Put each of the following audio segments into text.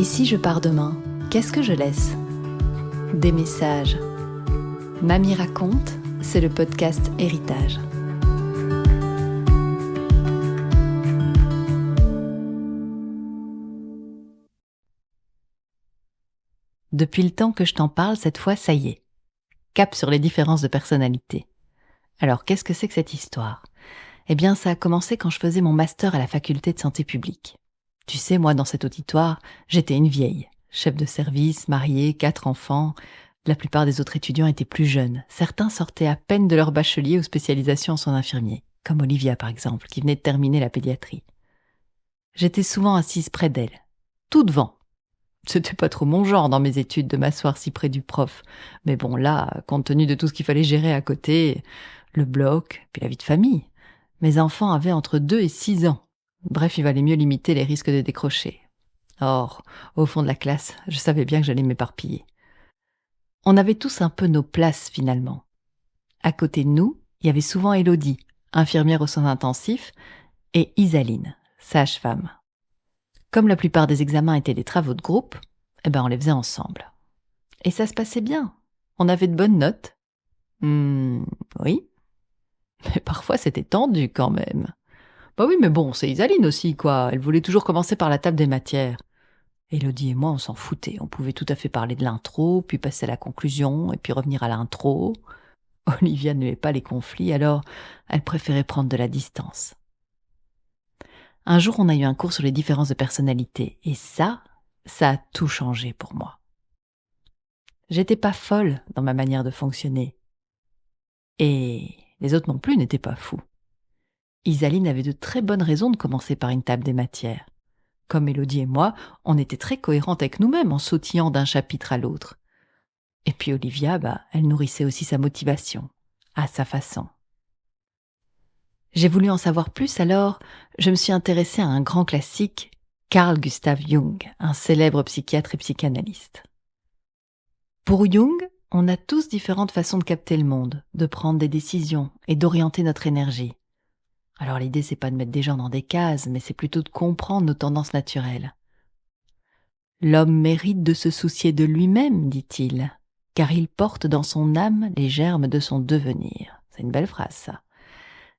Et si je pars demain, qu'est-ce que je laisse ? Des messages. Mamie raconte, c'est le podcast Héritage. Depuis le temps que je t'en parle, cette fois, ça y est. Cap sur les différences de personnalité. Alors, qu'est-ce que c'est que cette histoire ? Eh bien, ça a commencé quand je faisais mon master à la faculté de santé publique. Tu sais, moi, dans cet auditoire, j'étais une vieille. Chef de service, mariée, 4 enfants. La plupart des autres étudiants étaient plus jeunes. Certains sortaient à peine de leur bachelier ou spécialisation en soins infirmiers. Comme Olivia, par exemple, qui venait de terminer la pédiatrie. J'étais souvent assise près d'elle. Tout devant. C'était pas trop mon genre dans mes études de m'asseoir si près du prof. Mais bon, là, compte tenu de tout ce qu'il fallait gérer à côté, le bloc, puis la vie de famille. Mes enfants avaient entre 2 et 6 ans. Bref, il valait mieux limiter les risques de décrocher. Or, au fond de la classe, je savais bien que j'allais m'éparpiller. On avait tous un peu nos places finalement. À côté de nous, il y avait souvent Élodie, infirmière aux soins intensifs, et Isaline, sage-femme. Comme la plupart des examens étaient des travaux de groupe, on les faisait ensemble. Et ça se passait bien. On avait de bonnes notes. Oui. Mais parfois c'était tendu quand même. Bah oui, mais bon, c'est Isaline aussi, quoi. Elle voulait toujours commencer par la table des matières. Élodie et moi, on s'en foutait. On pouvait tout à fait parler de l'intro, puis passer à la conclusion, et puis revenir à l'intro. Olivia n'aimait pas les conflits, alors elle préférait prendre de la distance. Un jour, on a eu un cours sur les différences de personnalité, et ça a tout changé pour moi. J'étais pas folle dans ma manière de fonctionner. Et les autres non plus n'étaient pas fous. Isaline avait de très bonnes raisons de commencer par une table des matières. Comme Élodie et moi, on était très cohérentes avec nous-mêmes en sautillant d'un chapitre à l'autre. Et puis Olivia, elle nourrissait aussi sa motivation, à sa façon. J'ai voulu en savoir plus, alors je me suis intéressée à un grand classique, Carl Gustav Jung, un célèbre psychiatre et psychanalyste. Pour Jung, on a tous différentes façons de capter le monde, de prendre des décisions et d'orienter notre énergie. Alors l'idée, c'est pas de mettre des gens dans des cases, mais c'est plutôt de comprendre nos tendances naturelles. L'homme mérite de se soucier de lui-même, dit-il, car il porte dans son âme les germes de son devenir. C'est une belle phrase, ça.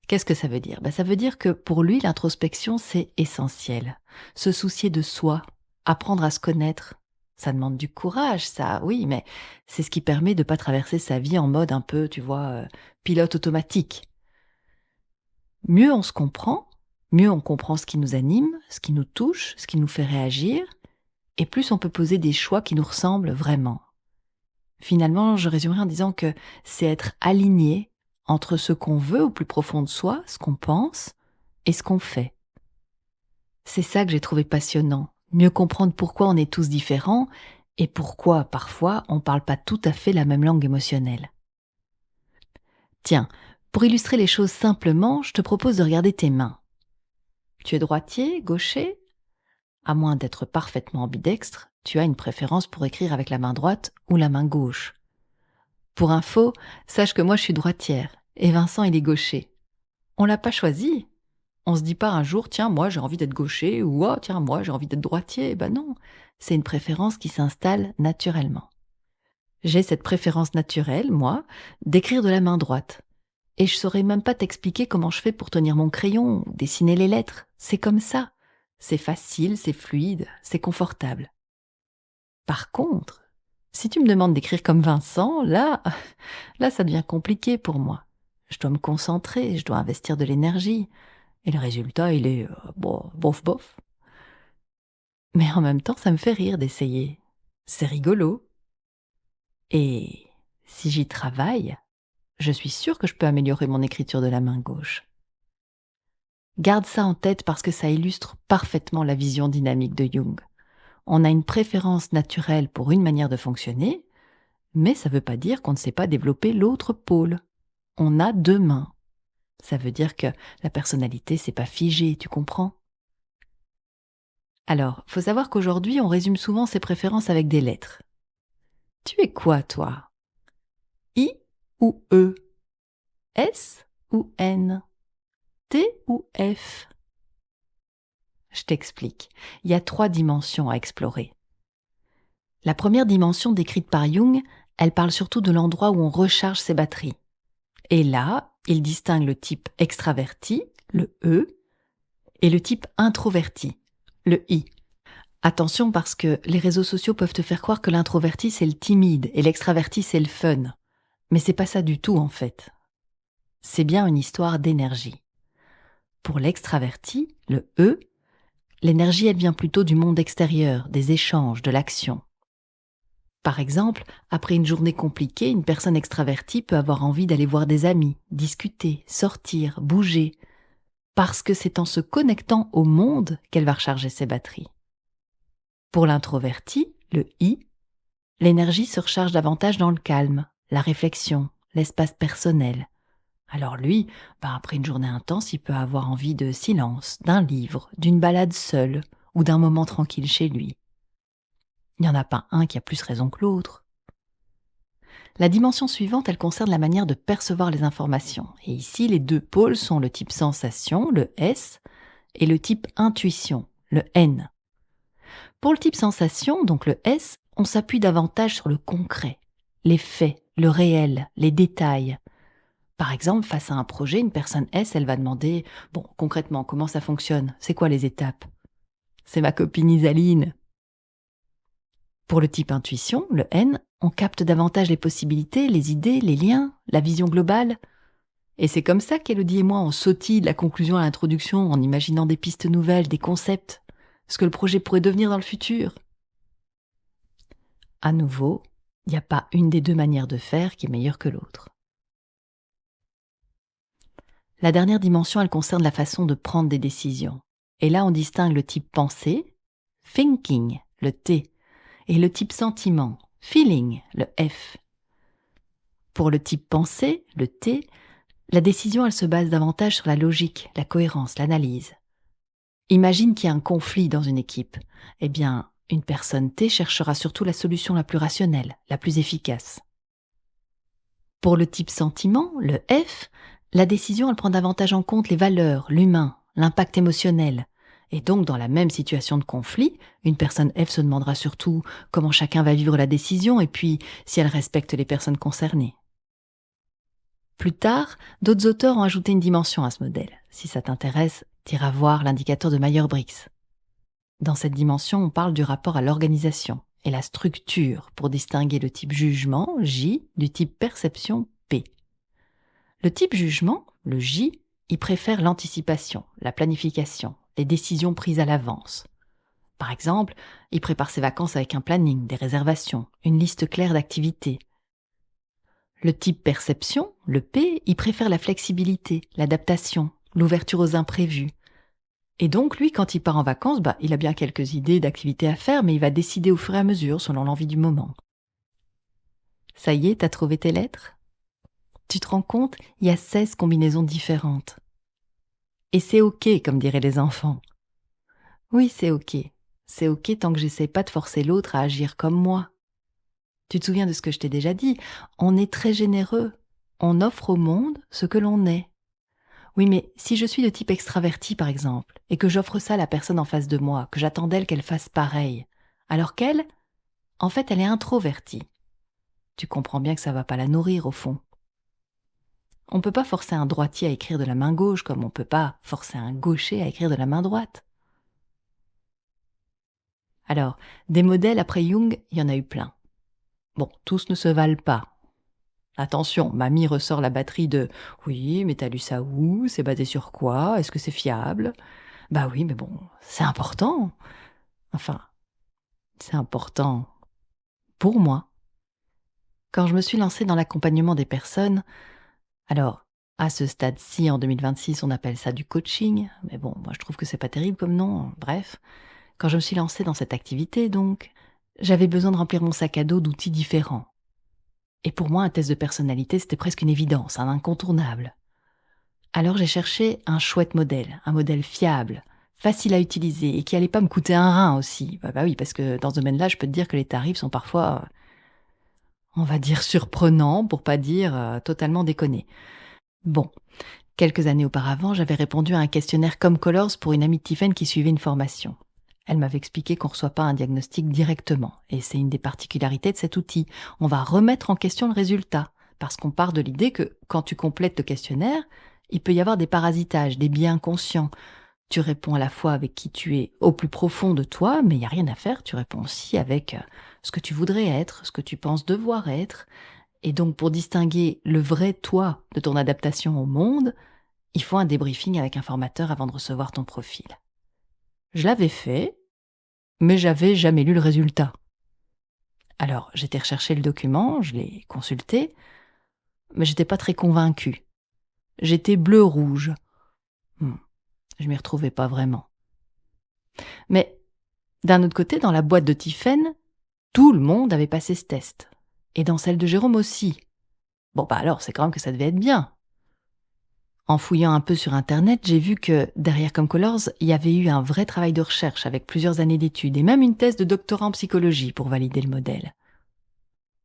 Qu'est-ce que ça veut dire ? Ça veut dire que pour lui, l'introspection, c'est essentiel. Se soucier de soi, apprendre à se connaître. Ça demande du courage, ça, oui, mais c'est ce qui permet de ne pas traverser sa vie en mode un peu, tu vois, pilote automatique. Mieux on se comprend, mieux on comprend ce qui nous anime, ce qui nous touche, ce qui nous fait réagir, et plus on peut poser des choix qui nous ressemblent vraiment. Finalement, je résumerai en disant que c'est être aligné entre ce qu'on veut au plus profond de soi, ce qu'on pense, et ce qu'on fait. C'est ça que j'ai trouvé passionnant, mieux comprendre pourquoi on est tous différents et pourquoi, parfois, on ne parle pas tout à fait la même langue émotionnelle. Tiens, pour illustrer les choses simplement, je te propose de regarder tes mains. Tu es droitier, gaucher ? À moins d'être parfaitement ambidextre, tu as une préférence pour écrire avec la main droite ou la main gauche. Pour info, sache que moi je suis droitière et Vincent il est gaucher. On l'a pas choisi. On se dit pas un jour, tiens, moi j'ai envie d'être gaucher ou oh, tiens, moi j'ai envie d'être droitier. Non, c'est une préférence qui s'installe naturellement. J'ai cette préférence naturelle, moi, d'écrire de la main droite. Et je saurais même pas t'expliquer comment je fais pour tenir mon crayon ou dessiner les lettres. C'est comme ça. C'est facile, c'est fluide, c'est confortable. Par contre, si tu me demandes d'écrire comme Vincent, là, ça devient compliqué pour moi. Je dois me concentrer, je dois investir de l'énergie. Et le résultat, il est, bof. Mais en même temps, ça me fait rire d'essayer. C'est rigolo. Et si j'y travaille, je suis sûre que je peux améliorer mon écriture de la main gauche. Garde ça en tête parce que ça illustre parfaitement la vision dynamique de Jung. On a une préférence naturelle pour une manière de fonctionner, mais ça ne veut pas dire qu'on ne sait pas développer l'autre pôle. On a 2 mains. Ça veut dire que la personnalité, c'est pas figé, tu comprends ? Alors, faut savoir qu'aujourd'hui, on résume souvent ses préférences avec des lettres. Tu es quoi, toi ? I ou E ? S ou N ? T ou F ? Je t'explique. Il y a 3 dimensions à explorer. La première dimension décrite par Jung, elle parle surtout de l'endroit où on recharge ses batteries. Et là, il distingue le type extraverti, le E, et le type introverti, le I. Attention parce que les réseaux sociaux peuvent te faire croire que l'introverti c'est le timide et l'extraverti c'est le fun. Mais c'est pas ça du tout en fait. C'est bien une histoire d'énergie. Pour l'extraverti, le E, l'énergie elle vient plutôt du monde extérieur, des échanges, de l'action. Par exemple, après une journée compliquée, une personne extravertie peut avoir envie d'aller voir des amis, discuter, sortir, bouger, parce que c'est en se connectant au monde qu'elle va recharger ses batteries. Pour l'introverti, le I, l'énergie se recharge davantage dans le calme, la réflexion, l'espace personnel. Alors lui, après une journée intense, il peut avoir envie de silence, d'un livre, d'une balade seule ou d'un moment tranquille chez lui. Il n'y en a pas un qui a plus raison que l'autre. La dimension suivante, elle concerne la manière de percevoir les informations. Et ici, les deux pôles sont le type sensation, le S, et le type intuition, le N. Pour le type sensation, donc le S, on s'appuie davantage sur le concret, les faits, le réel, les détails. Par exemple, face à un projet, une personne S, elle va demander « Bon, concrètement, comment ça fonctionne? C'est quoi les étapes ?»« C'est ma copine Isaline. » Pour le type intuition, le N, on capte davantage les possibilités, les idées, les liens, la vision globale. Et c'est comme ça qu'Élodie et moi, on sautille de la conclusion à l'introduction en imaginant des pistes nouvelles, des concepts, ce que le projet pourrait devenir dans le futur. À nouveau, il n'y a pas une des deux manières de faire qui est meilleure que l'autre. La dernière dimension, elle concerne la façon de prendre des décisions. Et là, on distingue le type pensée, thinking, le T, et le type sentiment, feeling, le F. Pour le type pensée, le T, la décision, elle se base davantage sur la logique, la cohérence, l'analyse. Imagine qu'il y a un conflit dans une équipe. Eh bien, une personne T cherchera surtout la solution la plus rationnelle, la plus efficace. Pour le type sentiment, le F, la décision, elle prend davantage en compte les valeurs, l'humain, l'impact émotionnel. Et donc, dans la même situation de conflit, une personne F se demandera surtout comment chacun va vivre la décision et puis si elle respecte les personnes concernées. Plus tard, d'autres auteurs ont ajouté une dimension à ce modèle. Si ça t'intéresse, t'iras voir l'indicateur de Myers-Briggs. Dans cette dimension, on parle du rapport à l'organisation et la structure pour distinguer le type jugement, J, du type perception, P. Le type jugement, le J, il préfère l'anticipation, la planification, les décisions prises à l'avance. Par exemple, il prépare ses vacances avec un planning, des réservations, une liste claire d'activités. Le type perception, le P, il préfère la flexibilité, l'adaptation, l'ouverture aux imprévus. Et donc, lui, quand il part en vacances, il a bien quelques idées d'activités à faire, mais il va décider au fur et à mesure, selon l'envie du moment. Ça y est, t'as trouvé tes lettres? Tu te rends compte, il y a 16 combinaisons différentes. Et c'est ok, comme diraient les enfants. Oui, c'est ok. C'est ok tant que j'essaie pas de forcer l'autre à agir comme moi. Tu te souviens de ce que je t'ai déjà dit? On est très généreux. On offre au monde ce que l'on est. Oui, mais si je suis de type extraverti, par exemple, et que j'offre ça à la personne en face de moi, que j'attends d'elle qu'elle fasse pareil, alors qu'elle, en fait, elle est introvertie. Tu comprends bien que ça va pas la nourrir, au fond. On peut pas forcer un droitier à écrire de la main gauche comme on peut pas forcer un gaucher à écrire de la main droite. Alors, des modèles après Jung, il y en a eu plein. Bon, tous ne se valent pas. Attention, mamie ressort la batterie de « Oui, mais t'as lu ça où? C'est basé sur quoi? Est-ce que c'est fiable ?» Bah oui, mais bon, c'est important. Enfin, c'est important pour moi. Quand je me suis lancée dans l'accompagnement des personnes, alors, à ce stade-ci, en 2026, on appelle ça du coaching, mais bon, moi je trouve que c'est pas terrible comme nom, bref. Quand je me suis lancée dans cette activité, donc, j'avais besoin de remplir mon sac à dos d'outils différents. Et pour moi, un test de personnalité, c'était presque une évidence, un incontournable. Alors j'ai cherché un chouette modèle, un modèle fiable, facile à utiliser et qui allait pas me coûter un rein aussi. Bah oui, parce que dans ce domaine-là, je peux te dire que les tarifs sont parfois, on va dire surprenants, pour pas dire totalement déconnés. Bon, quelques années auparavant, j'avais répondu à un questionnaire comme Colors pour une amie de Tiffen qui suivait une formation. Elle m'avait expliqué qu'on ne reçoit pas un diagnostic directement, et c'est une des particularités de cet outil. On va remettre en question le résultat, parce qu'on part de l'idée que quand tu complètes le questionnaire, il peut y avoir des parasitages, des biais inconscients. Tu réponds à la fois avec qui tu es au plus profond de toi, mais il n'y a rien à faire, tu réponds aussi avec ce que tu voudrais être, ce que tu penses devoir être. Et donc pour distinguer le vrai toi de ton adaptation au monde, il faut un débriefing avec un formateur avant de recevoir ton profil. Je l'avais fait, mais j'avais jamais lu le résultat. Alors, j'étais recherché le document, je l'ai consulté, mais j'étais pas très convaincue. J'étais bleu-rouge. Je m'y retrouvais pas vraiment. Mais, d'un autre côté, dans la boîte de Tiphaine, tout le monde avait passé ce test. Et dans celle de Jérôme aussi. Bon, bah alors, c'est quand même que ça devait être bien. En fouillant un peu sur Internet, j'ai vu que, derrière ComColors, il y avait eu un vrai travail de recherche avec plusieurs années d'études et même une thèse de doctorat en psychologie pour valider le modèle.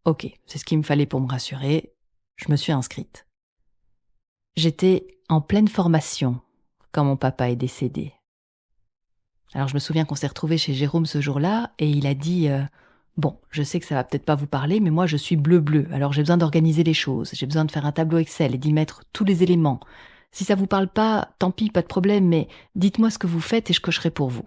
Ok, c'est ce qu'il me fallait pour me rassurer. Je me suis inscrite. J'étais en pleine formation quand mon papa est décédé. Alors je me souviens qu'on s'est retrouvés chez Jérôme ce jour-là et il a dit bon, je sais que ça va peut-être pas vous parler, mais moi je suis bleu-bleu, alors j'ai besoin d'organiser les choses, j'ai besoin de faire un tableau Excel et d'y mettre tous les éléments. Si ça vous parle pas, tant pis, pas de problème, mais dites-moi ce que vous faites et je cocherai pour vous.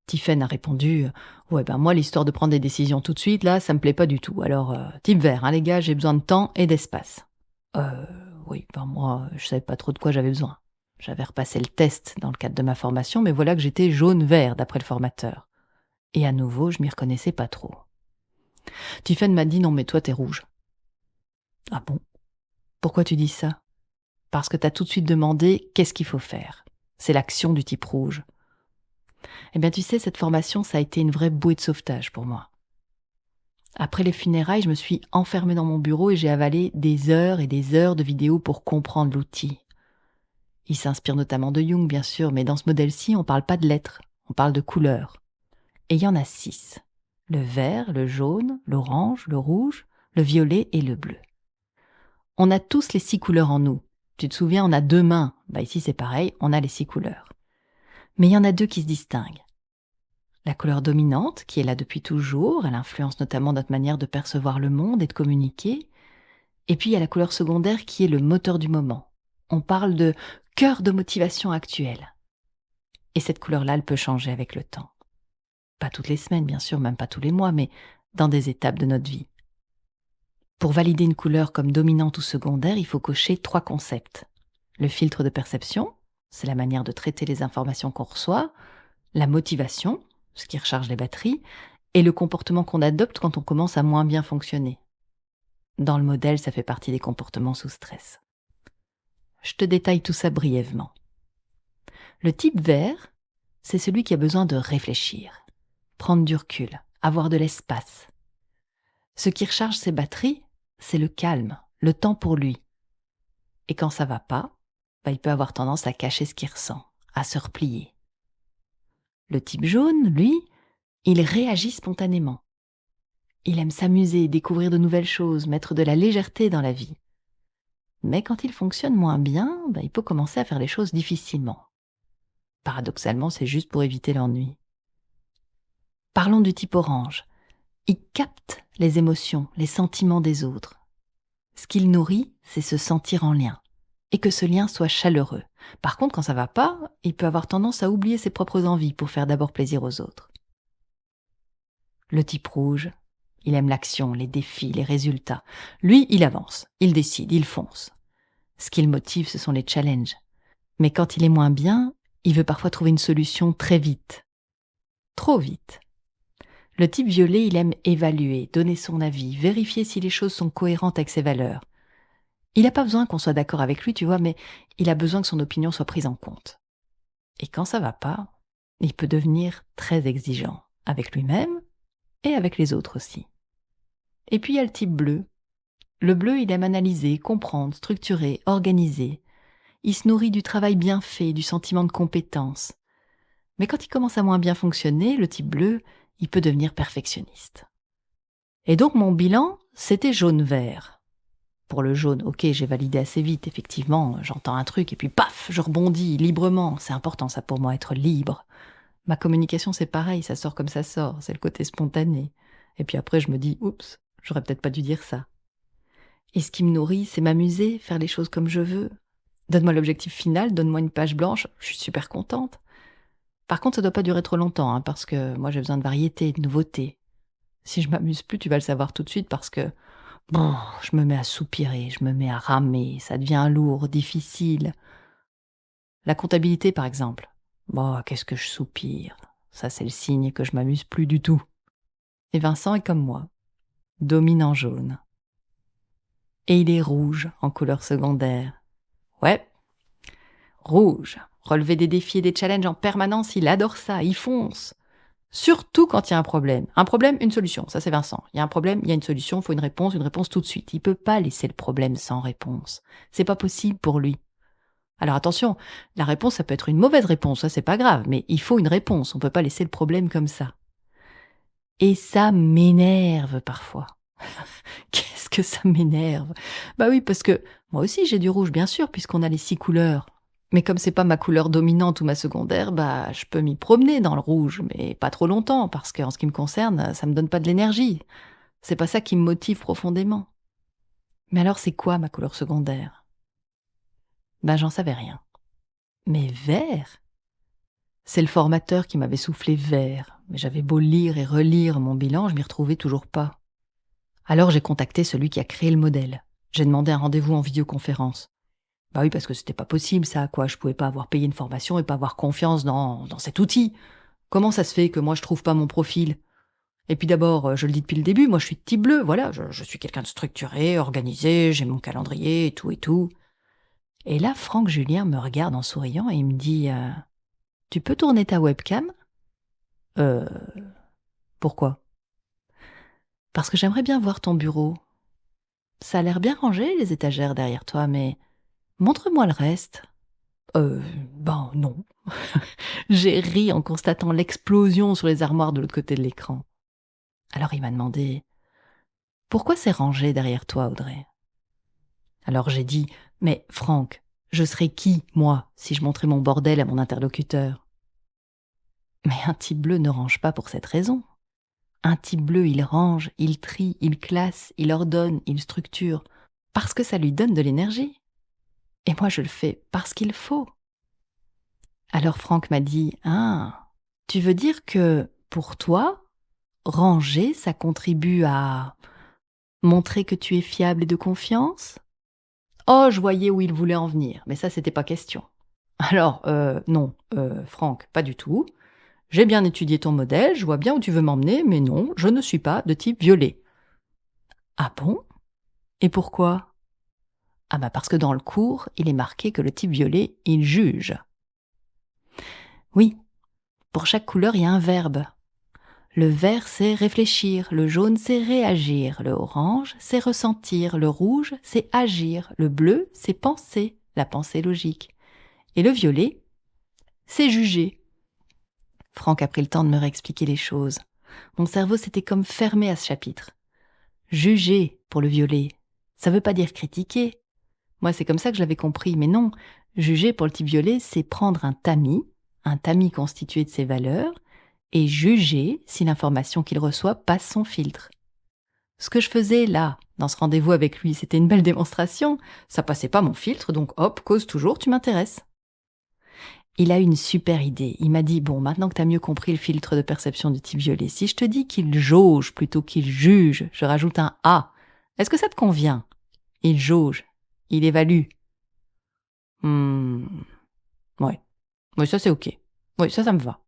Tiphaine a répondu ouais ben moi l'histoire de prendre des décisions tout de suite là, ça me plaît pas du tout. Alors type vert, hein les gars, j'ai besoin de temps et d'espace. Oui, ben moi je savais pas trop de quoi j'avais besoin. J'avais repassé le test dans le cadre de ma formation, mais voilà que j'étais jaune-vert d'après le formateur. Et à nouveau, je m'y reconnaissais pas trop. Tiphaine m'a dit non mais toi t'es rouge. Ah bon? Pourquoi tu dis ça? Parce que t'as tout de suite demandé qu'est-ce qu'il faut faire. C'est l'action du type rouge. Eh bien tu sais, cette formation, ça a été une vraie bouée de sauvetage pour moi. Après les funérailles, je me suis enfermée dans mon bureau et j'ai avalé des heures et des heures de vidéos pour comprendre l'outil. Il s'inspire notamment de Jung, bien sûr, mais dans ce modèle-ci, on ne parle pas de lettres, on parle de couleurs. Et il y en a 6. Le vert, le jaune, l'orange, le rouge, le violet et le bleu. On a tous les 6 couleurs en nous. Tu te souviens, on a 2 mains. Bah ici, c'est pareil, on a les 6 couleurs. Mais il y en a 2 qui se distinguent. La couleur dominante, qui est là depuis toujours, elle influence notamment notre manière de percevoir le monde et de communiquer. Et puis il y a la couleur secondaire qui est le moteur du moment. On parle de cœur de motivation actuelle. Et cette couleur-là, elle peut changer avec le temps. Pas toutes les semaines, bien sûr, même pas tous les mois, mais dans des étapes de notre vie. Pour valider une couleur comme dominante ou secondaire, il faut cocher 3 concepts. Le filtre de perception, c'est la manière de traiter les informations qu'on reçoit. La motivation, ce qui recharge les batteries. Et le comportement qu'on adopte quand on commence à moins bien fonctionner. Dans le modèle, ça fait partie des comportements sous stress. Je te détaille tout ça brièvement. Le type vert, c'est celui qui a besoin de réfléchir, prendre du recul, avoir de l'espace. Ce qui recharge ses batteries, c'est le calme, le temps pour lui. Et quand ça va pas, il peut avoir tendance à cacher ce qu'il ressent, à se replier. Le type jaune, lui, il réagit spontanément. Il aime s'amuser, découvrir de nouvelles choses, mettre de la légèreté dans la vie. Mais quand il fonctionne moins bien, il peut commencer à faire les choses difficilement. Paradoxalement, c'est juste pour éviter l'ennui. Parlons du type orange. Il capte les émotions, les sentiments des autres. Ce qu'il nourrit, c'est se sentir en lien. Et que ce lien soit chaleureux. Par contre, quand ça va pas, il peut avoir tendance à oublier ses propres envies pour faire d'abord plaisir aux autres. Le type rouge, il aime l'action, les défis, les résultats. Lui, il avance, il décide, il fonce. Ce qui le motive, ce sont les challenges. Mais quand il est moins bien, il veut parfois trouver une solution très vite. Trop vite. Le type violet, il aime évaluer, donner son avis, vérifier si les choses sont cohérentes avec ses valeurs. Il n'a pas besoin qu'on soit d'accord avec lui, tu vois, mais il a besoin que son opinion soit prise en compte. Et quand ça va pas, il peut devenir très exigeant, avec lui-même et avec les autres aussi. Et puis il y a le type bleu. Le bleu, il aime analyser, comprendre, structurer, organiser. Il se nourrit du travail bien fait, du sentiment de compétence. Mais quand il commence à moins bien fonctionner, le type bleu, il peut devenir perfectionniste. Et donc mon bilan, c'était jaune-vert. Pour le jaune, ok, j'ai validé assez vite, effectivement, j'entends un truc et puis paf, je rebondis librement. C'est important ça pour moi, être libre. Ma communication, c'est pareil, ça sort comme ça sort, c'est le côté spontané. Et puis après, je me dis: «Oups, j'aurais peut-être pas dû dire ça». Et ce qui me nourrit, c'est m'amuser, faire les choses comme je veux. Donne-moi l'objectif final, donne-moi une page blanche, je suis super contente. Par contre, ça doit pas durer trop longtemps, hein, parce que moi j'ai besoin de variété, de nouveauté. Si je m'amuse plus, tu vas le savoir tout de suite parce que je me mets à soupirer, je me mets à ramer, ça devient lourd, difficile. La comptabilité, par exemple. Bon, qu'est-ce que je soupire. Ça, c'est le signe que je m'amuse plus du tout. Et Vincent est comme moi, dominant jaune. Et il est rouge en couleur secondaire. Ouais, rouge. Relever des défis et des challenges en permanence, il adore ça, il fonce. Surtout quand il y a un problème. Un problème, une solution. Ça, c'est Vincent. Il y a un problème, il y a une solution, il faut une réponse tout de suite. Il peut pas laisser le problème sans réponse. C'est pas possible pour lui. Alors attention, la réponse, ça peut être une mauvaise réponse, ça c'est pas grave, mais il faut une réponse, on peut pas laisser le problème comme ça. Et ça m'énerve parfois. Qu'est-ce que ça m'énerve? Bah oui, parce que moi aussi j'ai du rouge, bien sûr, puisqu'on a les 6 couleurs. Mais comme c'est pas ma couleur dominante ou ma secondaire, bah je peux m'y promener dans le rouge, mais pas trop longtemps, parce qu'en ce qui me concerne, ça me donne pas de l'énergie. C'est pas ça qui me motive profondément. Mais alors c'est quoi ma couleur secondaire? Bah j'en savais rien. Mais vert? C'est le formateur qui m'avait soufflé vert, mais j'avais beau lire et relire mon bilan, je m'y retrouvais toujours pas. Alors j'ai contacté celui qui a créé le modèle. J'ai demandé un rendez-vous en vidéoconférence. Bah oui, parce que c'était pas possible ça, quoi. Je pouvais pas avoir payé une formation et pas avoir confiance dans cet outil. Comment ça se fait que moi je trouve pas mon profil? Et puis d'abord, je le dis depuis le début, moi je suis de type bleu, voilà, je suis quelqu'un de structuré, organisé, j'ai mon calendrier et tout et tout. Et là, Franck Julien me regarde en souriant et il me dit Tu peux tourner ta webcam? Euh, Pourquoi? Parce que j'aimerais bien voir ton bureau. Ça a l'air bien rangé, les étagères derrière toi, mais montre-moi le reste. Ben non. J'ai ri en constatant l'explosion sur les armoires de l'autre côté de l'écran. Alors il m'a demandé Pourquoi c'est rangé derrière toi, Audrey? Alors j'ai dit Mais Franck, je serais qui, moi, si je montrais mon bordel à mon interlocuteur? Mais un type bleu ne range pas pour cette raison. Un type bleu, il range, il trie, il classe, il ordonne, il structure, parce que ça lui donne de l'énergie. Et moi, je le fais parce qu'il faut. Alors Franck m'a dit, ah, tu veux dire que, pour toi, ranger, ça contribue à montrer que tu es fiable et de confiance? Oh, je voyais où il voulait en venir, mais ça, c'était pas question. Alors, non, Franck, pas du tout. J'ai bien étudié ton modèle, je vois bien où tu veux m'emmener, mais non, je ne suis pas de type violet. Ah bon? Et pourquoi? Ah bah parce que dans le cours, il est marqué que le type violet, il juge. Oui, pour chaque couleur, il y a un verbe. Le vert, c'est réfléchir, le jaune, c'est réagir, le orange, c'est ressentir, le rouge, c'est agir, le bleu, c'est penser, la pensée logique. Et le violet, c'est juger. Franck a pris le temps de me réexpliquer les choses. Mon cerveau s'était comme fermé à ce chapitre. Juger pour le violet, ça veut pas dire critiquer. Moi, c'est comme ça que je l'avais compris, mais non. Juger pour le type violet, c'est prendre un tamis constitué de ses valeurs, et juger si l'information qu'il reçoit passe son filtre. Ce que je faisais là, dans ce rendez-vous avec lui, c'était une belle démonstration. Ça passait pas mon filtre, donc hop, cause toujours, tu m'intéresses. Il a eu une super idée. Il m'a dit, bon, maintenant que tu as mieux compris le filtre de perception du type violet, si je te dis qu'il jauge plutôt qu'il juge, je rajoute un A. Est-ce que ça te convient? Il jauge. Il évalue. Ouais. Oui, ça c'est ok. Oui, ça me va.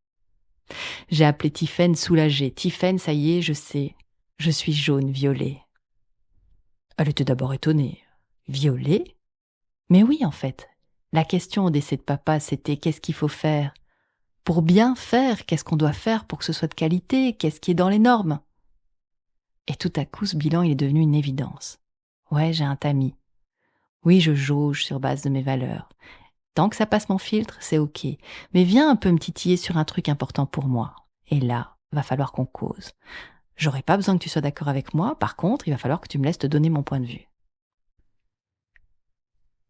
J'ai appelé Tiffaine soulagée. Tiffaine, ça y est, je sais. Je suis jaune-violet. Elle était d'abord étonnée. Violet? Mais oui, en fait. La question au décès de papa, c'était qu'est-ce qu'il faut faire? Pour bien faire, qu'est-ce qu'on doit faire pour que ce soit de qualité? Qu'est-ce qui est dans les normes? Et tout à coup, ce bilan, il est devenu une évidence. Ouais, j'ai un tamis. Oui, je jauge sur base de mes valeurs. Tant que ça passe mon filtre, c'est ok. Mais viens un peu me titiller sur un truc important pour moi. Et là, va falloir qu'on cause. J'aurais pas besoin que tu sois d'accord avec moi. Par contre, il va falloir que tu me laisses te donner mon point de vue.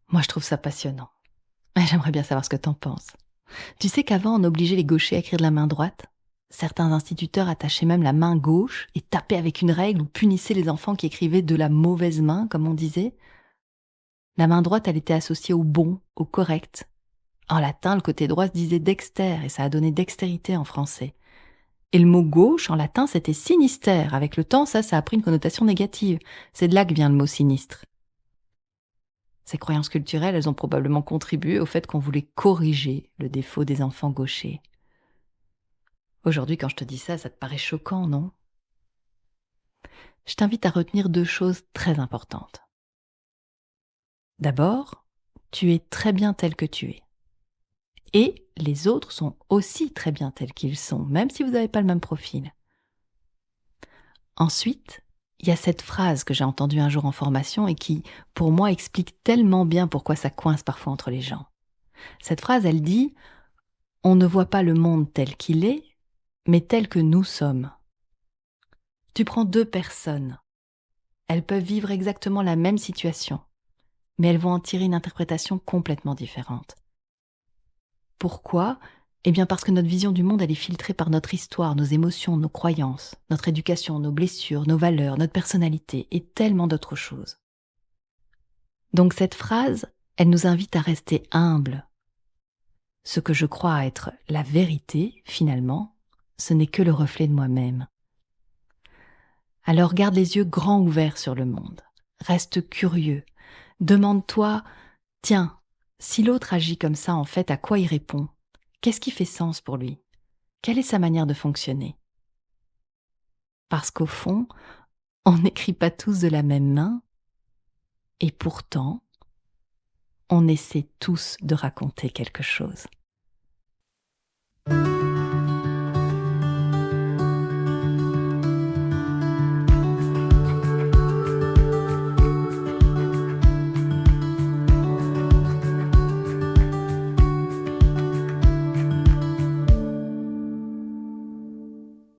Moi, je trouve ça passionnant. J'aimerais bien savoir ce que t'en penses. Tu sais qu'avant, on obligeait les gauchers à écrire de la main droite? Certains instituteurs attachaient même la main gauche et tapaient avec une règle ou punissaient les enfants qui écrivaient de la mauvaise main, comme on disait. La main droite, elle était associée au bon, au correct. En latin, le côté droit se disait dexter et ça a donné dextérité en français. Et le mot gauche, en latin, c'était sinistère. Avec le temps, ça a pris une connotation négative. C'est de là que vient le mot sinistre. Ces croyances culturelles, elles ont probablement contribué au fait qu'on voulait corriger le défaut des enfants gauchers. Aujourd'hui, quand je te dis ça, ça te paraît choquant, non? Je t'invite à retenir 2 choses très importantes. D'abord, tu es très bien tel que tu es. Et les autres sont aussi très bien tels qu'ils sont, même si vous n'avez pas le même profil. Ensuite, il y a cette phrase que j'ai entendue un jour en formation et qui, pour moi, explique tellement bien pourquoi ça coince parfois entre les gens. Cette phrase, elle dit « On ne voit pas le monde tel qu'il est, mais tel que nous sommes ». Tu prends 2 personnes. Elles peuvent vivre exactement la même situation, mais elles vont en tirer une interprétation complètement différente. Pourquoi ? Eh bien parce que notre vision du monde, elle est filtrée par notre histoire, nos émotions, nos croyances, notre éducation, nos blessures, nos valeurs, notre personnalité et tellement d'autres choses. Donc cette phrase, elle nous invite à rester humbles. Ce que je crois être la vérité, finalement, ce n'est que le reflet de moi-même. Alors garde les yeux grands ouverts sur le monde. Reste curieux. Demande-toi, tiens, si l'autre agit comme ça, en fait, à quoi il répond ? Qu'est-ce qui fait sens pour lui ? Quelle est sa manière de fonctionner ? Parce qu'au fond, on n'écrit pas tous de la même main, et pourtant, on essaie tous de raconter quelque chose.